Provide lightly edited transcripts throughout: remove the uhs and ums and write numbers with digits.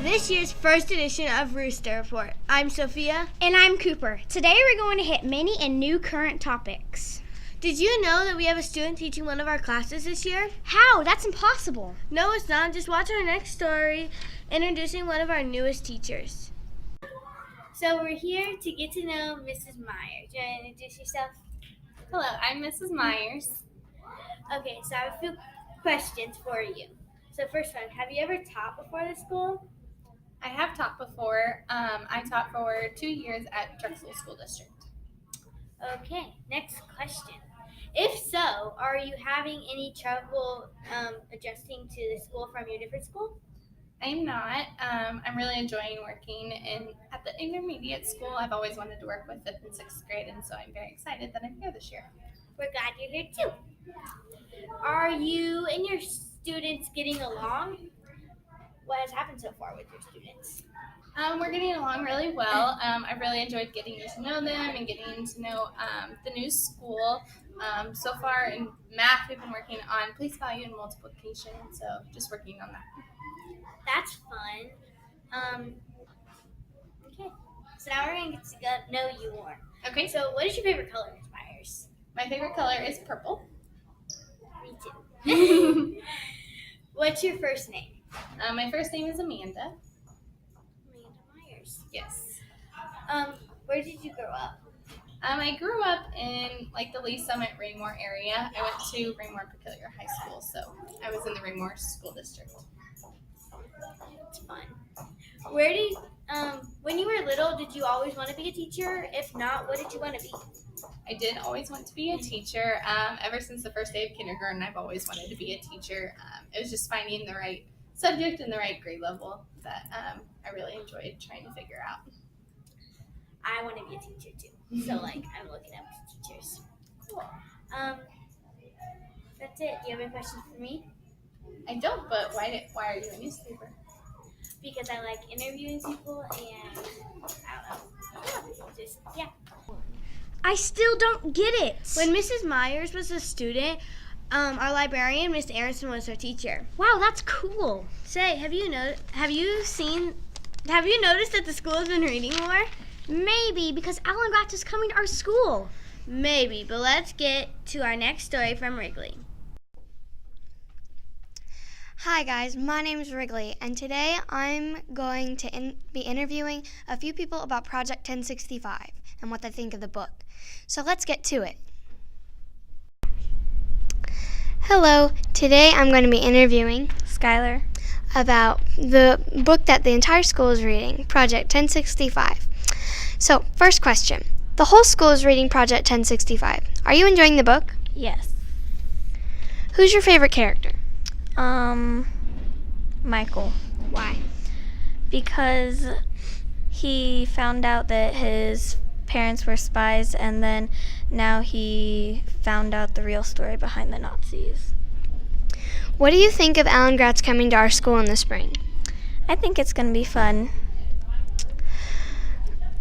this year's first edition of Rooster Report. I'm Sophia. And I'm Cooper. Today we're going to hit many and new current topics. Did you know that we have a student teaching one of our classes this year? How? That's impossible. No, it's not. Just watch our next story introducing one of our newest teachers. So we're here to get to know Mrs. Myers. Do you want to introduce yourself? Hello, I'm Mrs. Myers. Okay, so I have a few questions for you. So first one, have you ever taught before this school? I have taught before. I taught for 2 years at Drexel School District. Okay, next question. If so, are you having any trouble adjusting to the school from your different school? I'm not. I'm really enjoying working at the intermediate school. I've always wanted to work with 5th and 6th grade, and so I'm very excited that I'm here this year. We're glad you're here too. Are you and your students getting along? What has happened so far with your students? We're getting along really well. I've really enjoyed getting to know them and getting to know the new school. So far in math, we've been working on place value and multiplication, so just working on that. That's fun. Okay, so now we're going to get to know you more. Okay, So what is your favorite color, Ms. Myers? my favorite color is purple. Me too. What's your first name? My first name is Amanda. Amanda Myers. Yes. Where did you grow up? I grew up in the Lee Summit Raymore area. I went to Raymore Peculiar High School, so I was in the Raymore School District. It's fun. When you were little, did you always want to be a teacher? If not, what did you want to be? I did always want to be a teacher. Ever since the first day of kindergarten, I've always wanted to be a teacher. It was just finding the right subject and the right grade level that I really enjoyed trying to figure out. I want to be a teacher too. So I'm looking up teachers. Cool. That's it. Do you have any questions for me? I don't, but why are you a newspaper? Because I like interviewing people and I don't know. Yeah. I still don't get it. When Mrs. Myers was a student, our librarian, Miss Aronson, was her teacher. Wow, that's cool. Say, have you noticed that the school has been reading more? Maybe because Alan Gratz is coming to our school. Maybe, but let's get to our next story from Wrigley. Hi guys, my name is Wrigley, and today I'm going to be interviewing a few people about Project 1065 and what they think of the book. So let's get to it. Hello, today I'm going to be interviewing Skylar about the book that the entire school is reading, Project 1065. So, first question. The whole school is reading Project 1065. Are you enjoying the book? Yes. Who's your favorite character? Michael. Why? Because he found out that his parents were spies, and then now he found out the real story behind the Nazis. What do you think of Alan Gratz coming to our school in the spring? I think it's going to be fun.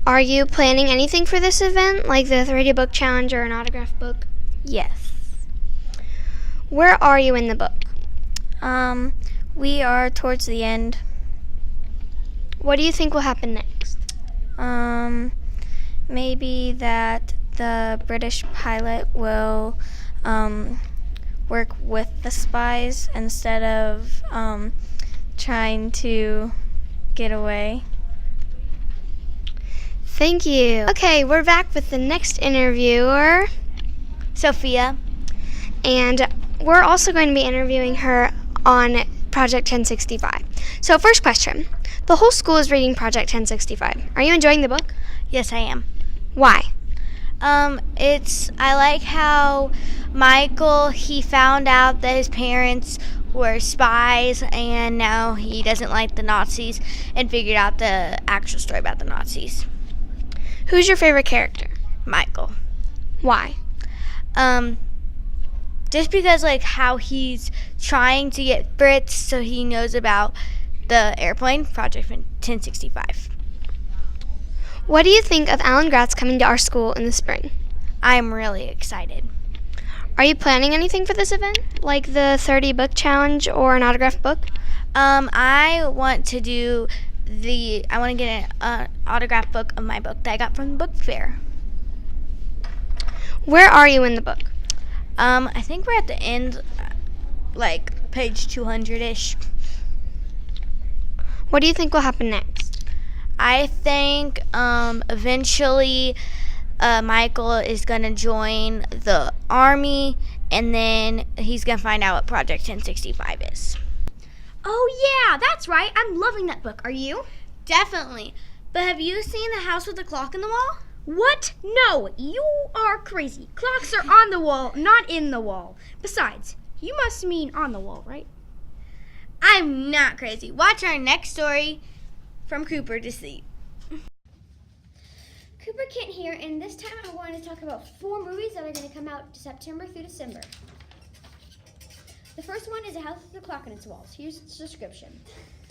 Are you planning anything for this event, like the 3D book challenge or an autograph book? Yes. Where are you in the book? We are towards the end. What do you think will happen next? Maybe that the British pilot will work with the spies instead of trying to get away. Thank you. Okay, we're back with the next interviewer, Sophia. and we're also going to be interviewing her on Project 1065. So first question. The whole school is reading Project 1065. Are you enjoying the book? Yes, I am. Why? I like how Michael, he found out that his parents were spies and now he doesn't like the Nazis and figured out the actual story about the Nazis. Who's your favorite character? Michael. Why? Just because how he's trying to get Fritz so he knows about the airplane, Project 1065. What do you think of Alan Gratz coming to our school in the spring? I'm really excited. Are you planning anything for this event, like the 30 book challenge or an autographed book? I want to do I want to get an autograph book of my book that I got from the book fair. Where are you in the book? I think we're at the end, like page 200-ish. What do you think will happen next? I think eventually Michael is going to join the army, and then he's going to find out what Project 1065 is. Oh yeah, that's right. I'm loving that book. Are you? Definitely. But have you seen the house with the clock in the wall? What? No, you are crazy. Clocks are on the wall, not in the wall. Besides, you must mean on the wall, right? I'm not crazy. Watch our next story from Cooper to see. Cooper Kent here, and this time I wanted to talk about 4 movies that are going to come out September through December. The first one is A House with a Clock in Its Walls. Here's its description.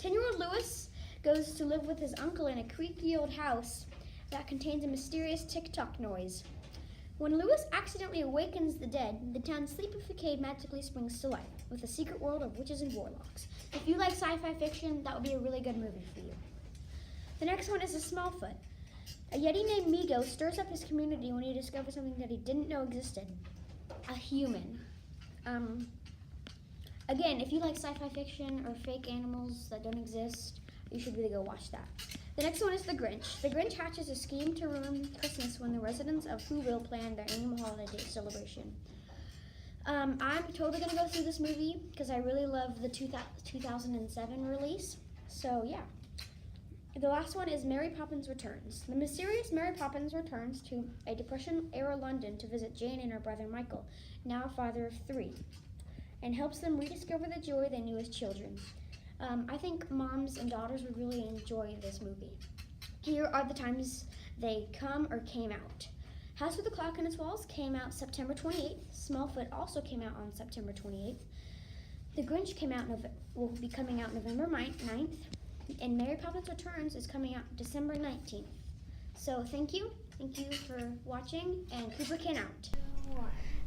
10-year-old Lewis goes to live with his uncle in a creaky old house that contains a mysterious tick-tock noise. When Lewis accidentally awakens the dead, the town's sleepy facade magically springs to life with a secret world of witches and warlocks. If you like sci-fi fiction, that would be a really good movie for you. The next one is A Smallfoot. A Yeti named Migo stirs up his community when he discovers something that he didn't know existed. A human. Again, if you like sci-fi fiction or fake animals that don't exist, you should really go watch that. The next one is The Grinch. The Grinch hatches a scheme to ruin Christmas when the residents of Whoville plan their annual holiday celebration. I'm totally going to go through this movie because I really love the 2007 release. So, yeah. The last one is Mary Poppins Returns. The mysterious Mary Poppins returns to a Depression-era London to visit Jane and her brother Michael, now a father of 3, and helps them rediscover the joy they knew as children. I think moms and daughters would really enjoy this movie. Here are the times they come or came out. House with a Clock in Its Walls came out September 28th. Smallfoot also came out on September 28th. The Grinch will be coming out November 9th. And Mary Poppins Returns is coming out December 19th. So thank you for watching, and Cooper Kent out.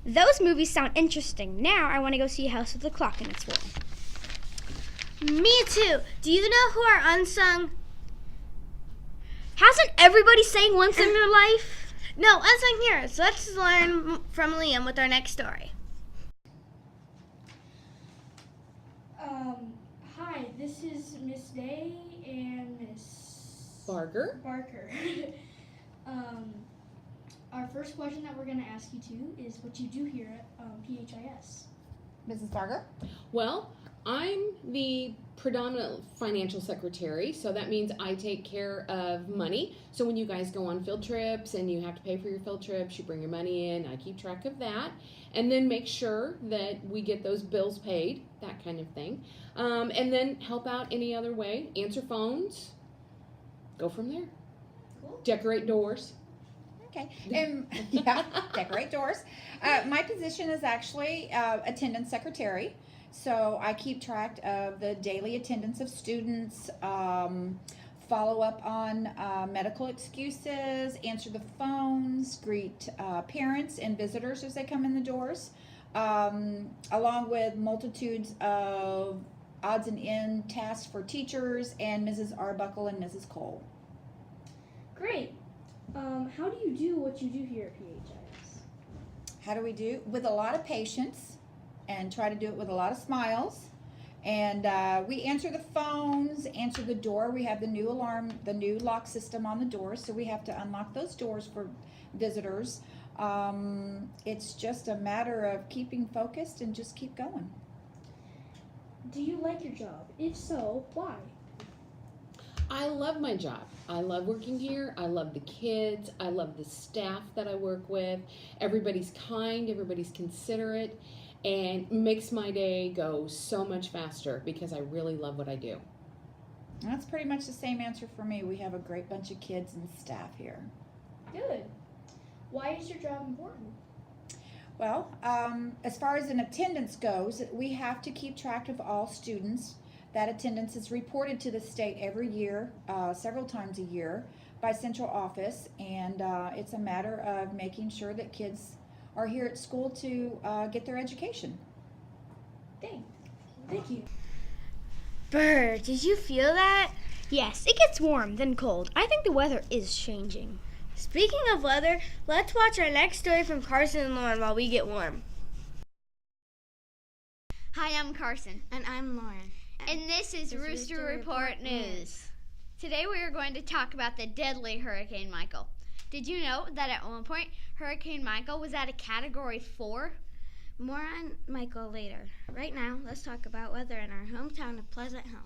Those movies sound interesting. Now I want to go see A House with a Clock in Its Wall. Me too. Do you know who are unsung? Hasn't everybody sang once in their life? No, unsung heroes. Let's learn from Liam with our next story. Hi, this is Miss Day and Miss Barker. Our first question that we're going to ask you two is what you do here at PHIS. Mrs. Barker? Well, I'm the predominant financial secretary, so that means I take care of money. So when you guys go on field trips and you have to pay for your field trips, you bring your money in, I keep track of that, and then make sure that we get those bills paid, that kind of thing. And then help out any other way, answer phones, go from there. Cool. Decorate doors. Okay, yeah, decorate doors. My position is actually attendance secretary. So I keep track of the daily attendance of students, follow up on medical excuses, answer the phones, greet parents and visitors as they come in the doors, along with multitudes of odds and end tasks for teachers and Mrs. Arbuckle and Mrs. Cole. Great. How do you do what you do here at PHIS? How do we do? With a lot of patience, and try to do it with a lot of smiles. And we answer the phones, answer the door. We have the new alarm, the new lock system on the doors, so we have to unlock those doors for visitors. It's just a matter of keeping focused and just keep going. Do you like your job? If so, why? I love my job. I love working here. I love the kids. I love the staff that I work with. Everybody's kind, everybody's considerate, and makes my day go so much faster because I really love what I do. That's pretty much the same answer for me. We have a great bunch of kids and staff here. Good. Why is your job important? Well, as far as an attendance goes, we have to keep track of all students. That attendance is reported to the state every year, several times a year, by central office, and it's a matter of making sure that kids are here at school to get their education. Thank you. Bird, did you feel that? Yes, it gets warm, then cold. I think the weather is changing. Speaking of weather, let's watch our next story from Carson and Lauren while we get warm. Hi, I'm Carson. And I'm Lauren. And this is Rooster Report News. Today we are going to talk about the deadly Hurricane Michael. Did you know that at one point, Hurricane Michael was at a Category 4? More on Michael later. Right now, let's talk about weather in our hometown of Pleasant Hill.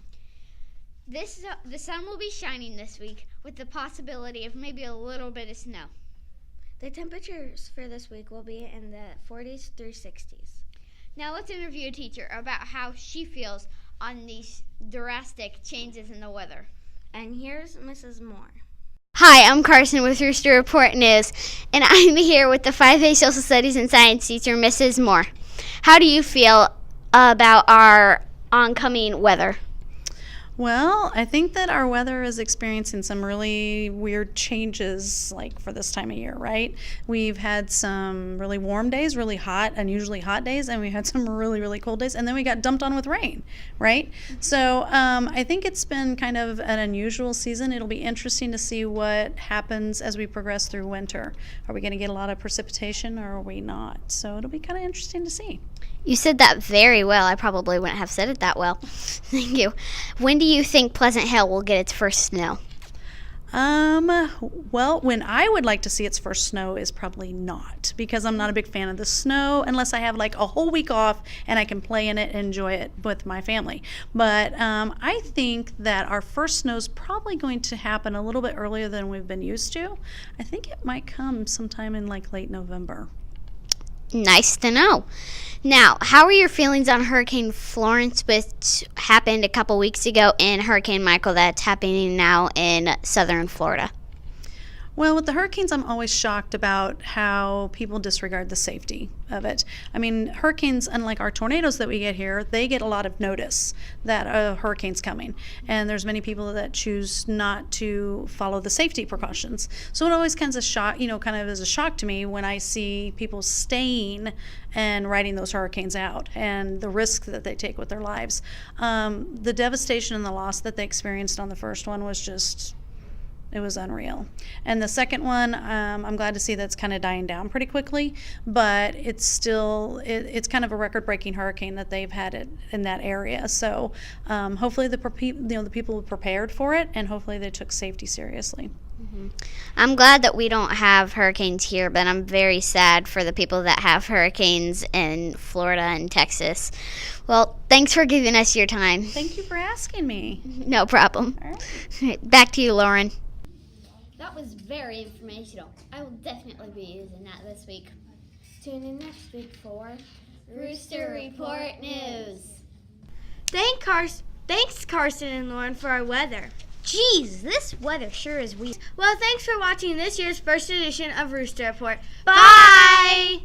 The sun will be shining this week with the possibility of maybe a little bit of snow. The temperatures for this week will be in the 40s through 60s. Now let's interview a teacher about how she feels on these drastic changes in the weather. And here's Mrs. Moore. Hi, I'm Carson with Rooster Report News, and I'm here with the 5A Social Studies and Science teacher, Mrs. Moore. How do you feel about our oncoming weather? Well, I think that our weather is experiencing some really weird changes, like for this time of year, right? We've had some really warm days, really hot, unusually hot days, and we had some really, really cold days, and then we got dumped on with rain, right? So I think it's been kind of an unusual season. It'll be interesting to see what happens as we progress through winter. Are we going to get a lot of precipitation, or are we not? So it'll be kind of interesting to see. You said that very well. I probably wouldn't have said it that well. Thank you. When do you think Pleasant Hill will get its first snow? Well, when I would like to see its first snow is probably not, because I'm not a big fan of the snow unless I have like a whole week off and I can play in it and enjoy it with my family. But I think that our first snow is probably going to happen a little bit earlier than we've been used to. I think it might come sometime in like late November. Nice to know. Now, how are your feelings on Hurricane Florence, which happened a couple weeks ago, and Hurricane Michael that's happening now in southern Florida? Well, with the hurricanes, I'm always shocked about how people disregard the safety of it. I mean, hurricanes, unlike our tornadoes that we get here, they get a lot of notice that a hurricane's coming. And there's many people that choose not to follow the safety precautions. So it always kind of is a shock to me when I see people staying and riding those hurricanes out and the risk that they take with their lives. The devastation and the loss that they experienced on the first one was just... it was unreal. And the second one, I'm glad to see that's kind of dying down pretty quickly, but it's still, it's kind of a record-breaking hurricane that they've had in that area. So hopefully the people were prepared for it, and hopefully they took safety seriously. Mm-hmm. I'm glad that we don't have hurricanes here, but I'm very sad for the people that have hurricanes in Florida and Texas. Well, thanks for giving us your time. Thank you for asking me. No problem. All right. Back to you, Lauren. That was very informational. I will definitely be using that this week. Tune in next week for Rooster Report News. Thanks, Carson and Lauren, for our weather. Jeez, this weather sure is weird. Well, thanks for watching this year's first edition of Rooster Report. Bye!